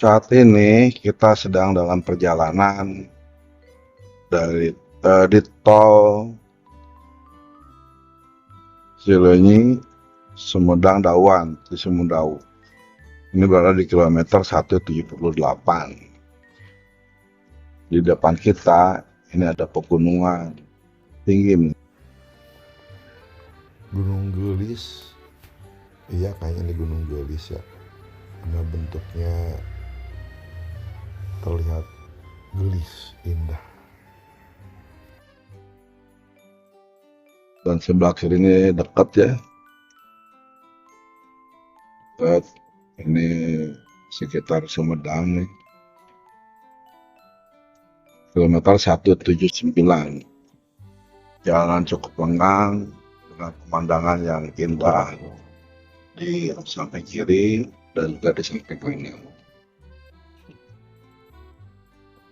Saat ini kita sedang dalam perjalanan di tol Cileunyi Sumedang Dawan di Sumedau. Ini berada di kilometer 178. Di depan kita ini ada pegunungan tinggi. Gunung Gelis, iya kayaknya ini Gunung Gelis ya, karena bentuknya terlihat gelis, indah. Dan sebelah kiri ini dekat ya, dekat ini sekitar Sumedang nih, kilometer 179. Jalan cukup lengang dengan pemandangan yang indah di samping kiri dan juga di samping kanan.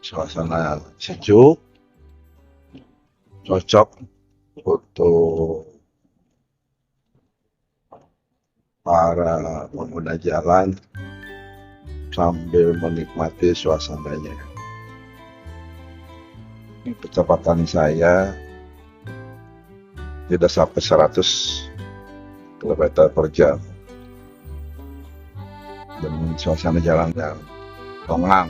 Suasana sejuk, cocok untuk para pengguna jalan sambil menikmati suasananya. Ini kecepatan saya tidak sampai 100 km per jam dengan suasana jalan yang lengang,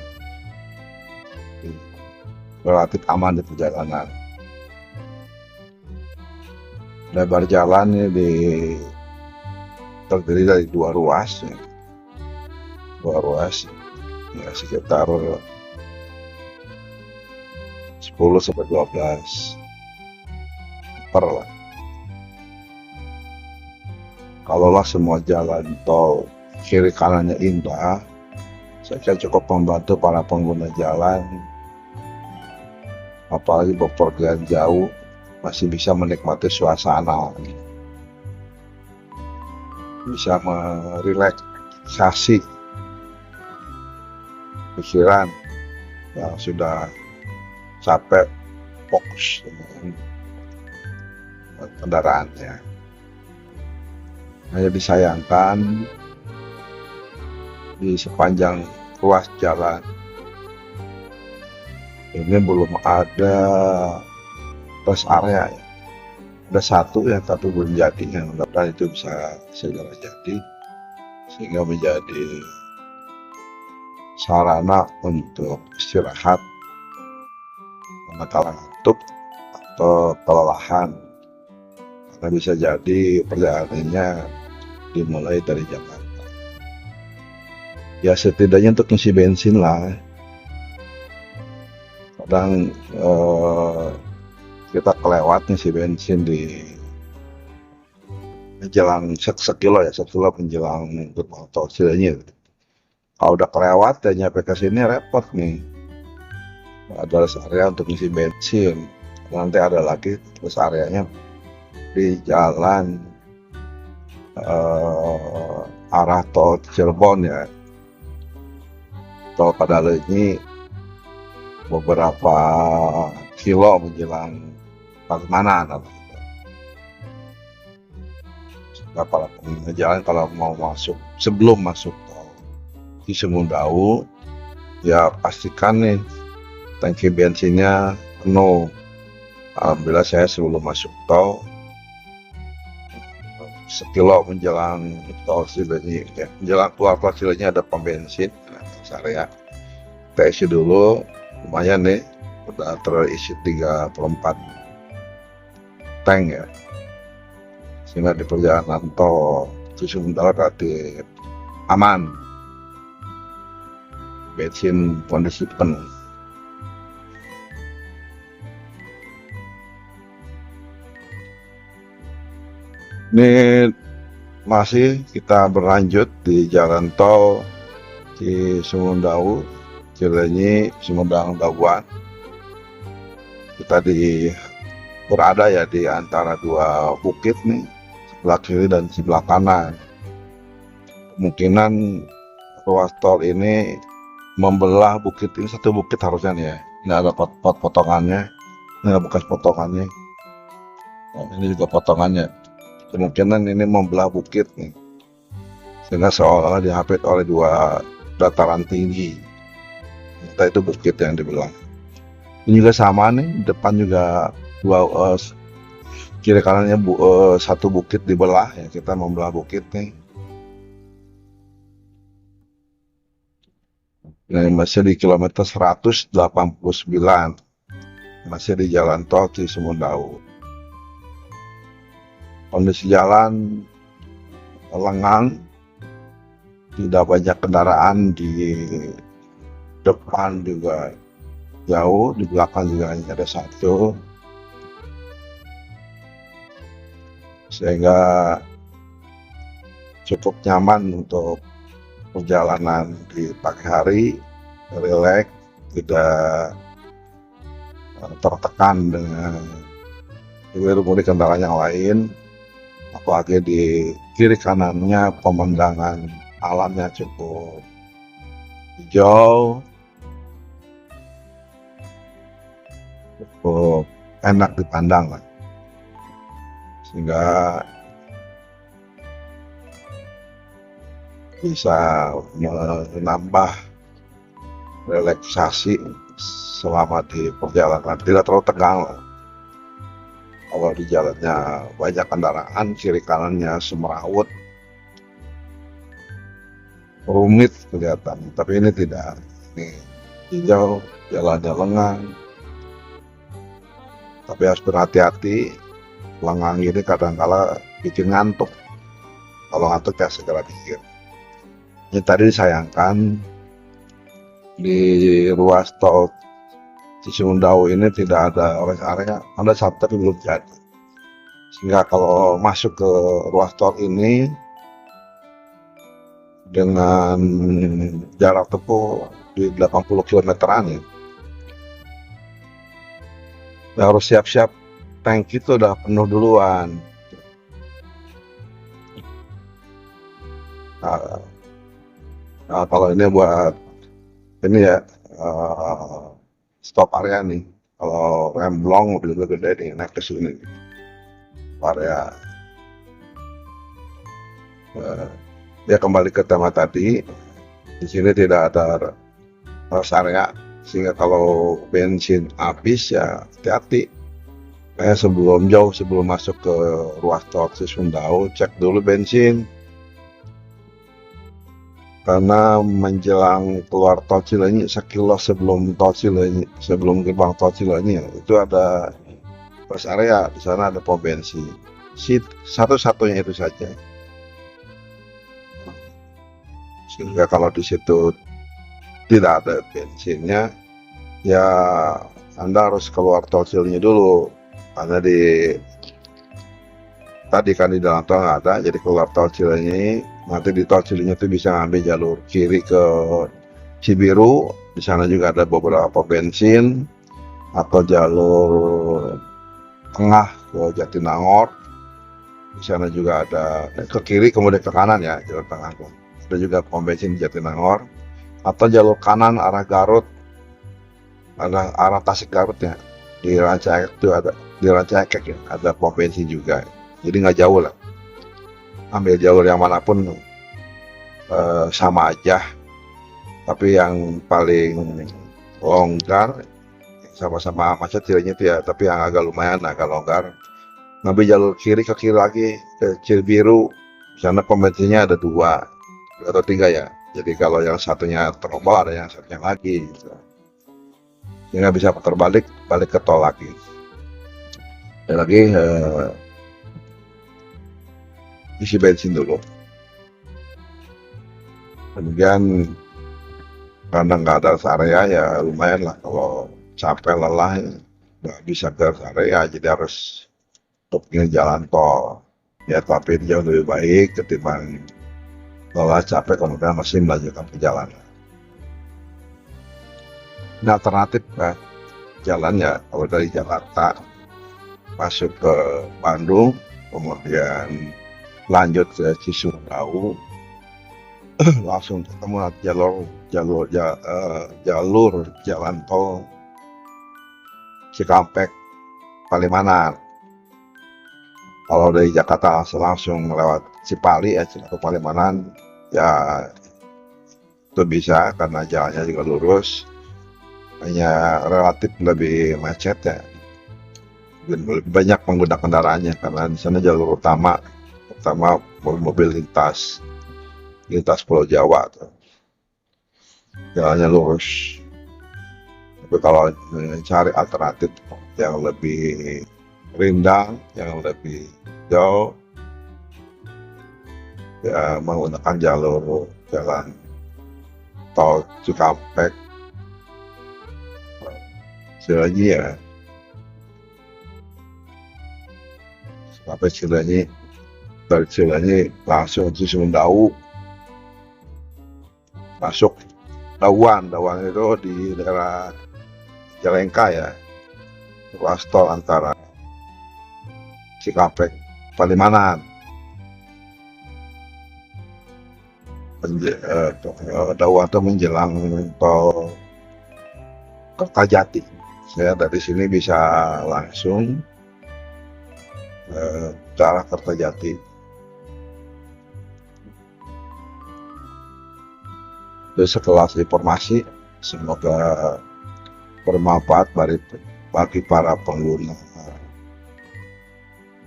relatif aman di perjalanan. Lebar jalan ini terdiri dari dua ruas ya, sekitar 10-12 meter lah. Kalaulah semua jalan tol kiri kanannya indah, saya kira cukup membantu para pengguna jalan, apalagi bepergian jauh, masih bisa menikmati suasana, bisa merelaksasi pikiran yang sudah capek, fokus dengan kendaraannya. Hanya disayangkan di sepanjang ruas jalan ini belum ada rest area ya. Ada satu ya, tapi belum jadi. Mudah-mudahan itu bisa segera jadi sehingga menjadi sarana untuk istirahat, menangkal ngantuk atau kelelahan. Karena bisa jadi perjalanannya dimulai dari Jakarta. Ya setidaknya untuk ngisi bensin lah. Kadang kita kelewat ngisi bensin di menjelang sekilo menjelang gerbang tol Cileunyi. Kalau udah kelewat dan nyampe ke sini repot nih. Ada rest area untuk ngisi bensin. Nanti ada lagi rest areanya di jalan arah tol Cirebon ya, tol Padalarang beberapa kilo menjelang Palimanan. Para pengguna jalan kalau mau masuk, sebelum masuk tol di Sumedau ya pastikan nih tangki bensinnya penuh. Alhamdulillah saya sebelum masuk tol, sekilo menjelang tol Cileunyi ya, menjelang keluar tol Cileunyi ada pom bensin rest area. Kita isi dulu, lumayan nih, udah terisi 34 tank ya, sehingga di perjalanan tol itu sementara relatif aman, bensin kondisi penuh. Ini masih kita berlanjut di jalan tol di Sumedau, Cileunyi, Sumedang Dawan. Kita berada ya di antara dua bukit nih, sebelah kiri dan sebelah kanan. Kemungkinan ruas tol ini membelah bukit ini, satu bukit harusnya nih ya. Ini ada potongannya, ini ada bekas potongannya. Nah, ini juga potongannya. Kemungkinan ini membelah bukit nih, sehingga seolah-olah dihapit oleh dua dataran tinggi, entah itu bukit yang dibilang. Ini juga sama nih, depan juga kiri kanannya satu bukit dibelah ya, kita membelah bukit nih. Nah, masih di kilometer 189, masih di jalan tol Cisumdawu. Kondisi jalan lengang, tidak banyak kendaraan, di depan juga jauh, di belakang juga hanya ada satu, sehingga cukup nyaman untuk perjalanan di pagi hari, rileks, tidak tertekan dengan hiruk-pikuk kendaraan yang lain, apalagi di kiri kanannya pemandangan alamnya cukup hijau, cukup enak dipandang lah, sehingga bisa menambah relaksasi selama di perjalanan, tidak terlalu tegang lah. Kalau di jalannya banyak kendaraan, kiri kanannya semrawut, rumit kelihatan, tapi ini tidak, ini hijau, jalannya lengang, tapi harus berhati-hati, lengang ini kadang-kala bikin ngantuk, kalau ngantuk ya segera pikir. Ini tadi disayangkan di ruas tol Cisumdawu ini tidak ada rest area, ada satu tapi belum jadi. Sehingga kalau masuk ke ruas tol ini dengan jarak tempuh di 80 km-an ya, harus siap-siap tank itu udah penuh duluan. Nah, kalau ini buat ini ya, stop area nih. Kalau remblong mobil gede nih naik ke sini. Area dia kembali ke tema tadi. Di sini tidak ada rest area, sehingga kalau bensin habis ya hati-hati. Kayak jauh sebelum masuk ke ruas tol Cisumdawu, cek dulu bensin. Karena menjelang keluar tol Cileunyi, sekilo sebelum tol Cileunyi, sebelum gerbang tol Cileunyi, itu ada rest area, di sana ada pom bensin. Satu-satunya itu saja. Sehingga kalau di situ tidak ada bensinnya, ya Anda harus keluar tol Cileunyi dulu. Karena tadi kan di dalam tol nggak ada, jadi keluar tol Cileunyi. Nanti di tol Cileunyi itu bisa ngambil jalur kiri ke Cibiru, di sana juga ada beberapa pom bensin, atau jalur tengah ke Jatinangor, di sana juga ada, ke kiri kemudian ke kanan ya, jalur tengah. Ada juga pom bensin di Jatinangor, atau jalur kanan arah Garut, arah Tasik Garut ya, di Rancaekek itu ada, di Rancaekek ya, ada pom bensin juga, jadi nggak jauh lah. Ambil jalur yang manapun sama aja, tapi yang paling longgar sama-sama macet Cileunyi itu ya, tapi yang agak lumayan agak longgar, ngambil jalur kiri ke kiri lagi ke Cibiru. Di sana pom bensinnya ada 2 atau 3 ya, jadi kalau yang satunya terombol ada yang satunya lagi gitu. Sehingga bisa putar balik ke tol lagi. Dan lagi isi bensin dulu. Kemudian karena nggak ada rest area ya lumayan lah, kalau capek lelah ya, nggak bisa ke rest area, jadi harus pilih jalan tol ya, tapi jauh lebih baik ketimbang lelah capek kemudian masih melanjutkan perjalanan. Nah, alternatif jalan ya, kalau dari Jakarta masuk ke Bandung kemudian lanjut ke Cisumdawu, langsung ketemu jalur jalan tol Cikampek Palimanan. Kalau dari Jakarta langsung melewat Cipali ya, Cikampek Palimanan ya, Itu bisa karena jalannya juga lurus, hanya relatif lebih macet ya, dan lebih banyak pengguna kendaraannya karena di sana jalur utama, mobil lintas Pulau Jawa tuh. Jalannya lurus. Tapi kalau cari alternatif yang lebih rindang, yang lebih jauh, ya menggunakan jalan tol Cikampek, Cileunyi ya, sampai Cileunyi, dari Cileunyi langsung ke Sumedau, masuk Dauan itu di daerah Jalengka ya, ruas tol antara Cikampek, Palimanan. Dauan itu menjelang tol Kertajati. Saya dari sini bisa langsung ke arah Kertajati. Itu sekelas informasi, semoga bermanfaat bagi para pengguna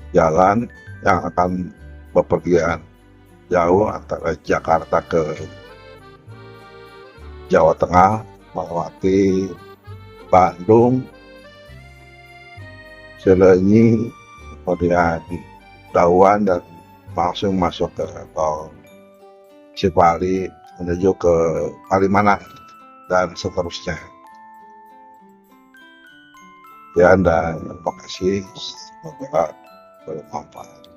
jalan yang akan bepergian jauh antara Jakarta ke Jawa Tengah, melewati Bandung, Cileunyi, kemudian Dauan, dan langsung masuk ke tol Cipali menuju ke Palimanan dan seterusnya. Ya, dan terima kasih, semoga bermanfaat.